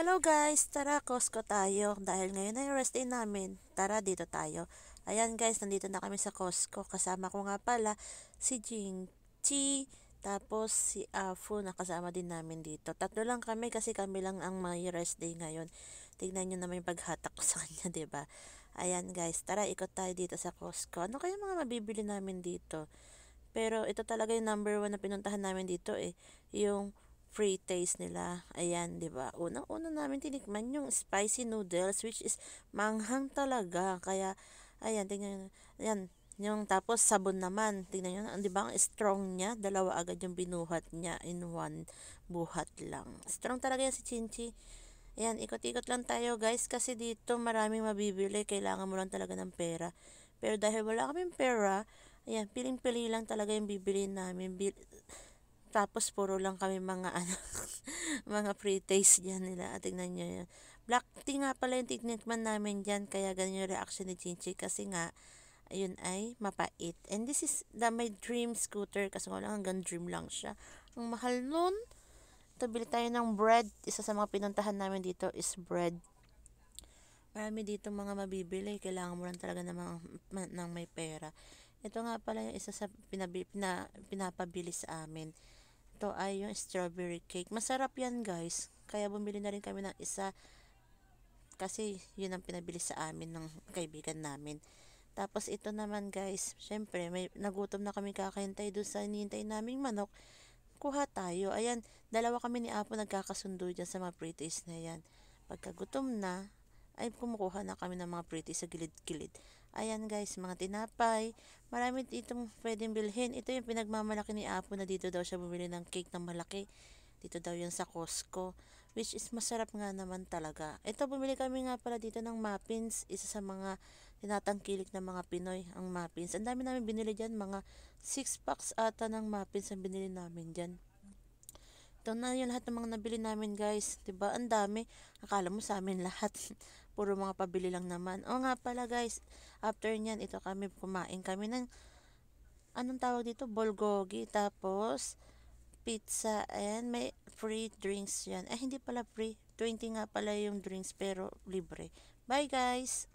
Hello guys! Tara, Costco tayo. Dahil ngayon ay rest day namin. Tara, dito tayo. Ayan guys, nandito na kami sa Costco. Kasama ko nga pala si Chi, tapos si Afu, nakasama din namin dito. Tatlo lang kami kasi kami lang ang may rest day ngayon. Tignan nyo naman yung paghatak ko sa kanya, ba diba? Ayan guys, tara ikot tayo dito sa Costco. Ano kaya mga mabibili namin dito? Pero ito talaga yung number one na pinuntahan namin dito eh. Yung free taste nila. Ayan, 'di ba? Unang-una namin tinikman yung spicy noodles which is manghang talaga. Kaya ayan, tingnan niyo. Ayan, yung tapos sabon naman. Tingnan niyo, 'di ba? Ang strong niya. Dalawa agad yung binuhat niya in one buhat lang. Strong talaga yan si Chinchi. Ayan, ikot-ikot lang tayo guys kasi dito maraming mabibili. Kailangan mo lang talaga ng pera. Pero dahil wala kaming pera, ayan, piling-pili lang talaga yung bibili namin. Tapos puro lang kami mga ano, mga pre-taste diyan nila. Tingnan niyo 'yan. Black tea nga pala yung tinikman namin diyan, kaya ganyan yung reaction ni Chinchi kasi nga ayun ay mapait. And this is my dream scooter kasi nga lang hanggang dream lang siya. Ang mahal nun. Ito, bili tayo ng bread. Isa sa mga pinuntahan namin dito is bread. Marami dito mga mabibili. Kailangan mo lang talaga ng may pera. Ito nga pala yung isa sa pinapabili sa amin. Ito ay yung strawberry cake. Masarap yan guys. Kaya bumili na rin kami ng isa kasi yun ang pinabili sa amin ng kaibigan namin. Tapos ito naman guys, syempre may nagutom na kami kakahintay doon sa hinihintay naming manok. Kuha tayo. Ayan, dalawa kami ni Apo nagkakasundo dyan sa mga pretties na yan. Pagkagutom na, ay kumukuha na kami ng mga pretties sa gilid-gilid. Ayan guys, mga tinapay. Marami ditong pwedeng bilhin. Ito yung pinagmamalaki ni Apo na dito daw siya bumili ng cake na malaki. Dito daw yun sa Costco. Which is masarap nga naman talaga. Ito, bumili kami nga pala dito ng muffins. Isa sa mga tinatangkilik ng mga Pinoy ang muffins. Ang dami namin binili dyan. Mga 6 packs ata ng muffins ang binili namin dyan. Ito na yung lahat ng mga nabili namin guys. 'Di ba? Ang dami. Akala mo sa amin lahat. Puro mga pabili lang naman. O nga pala guys, after nyan, ito kumain kami ng, anong tawag dito? Bulgogi. Tapos, pizza. Ayan, may free drinks yan. Eh, hindi pala free. 20 nga pala yung drinks pero libre. Bye guys!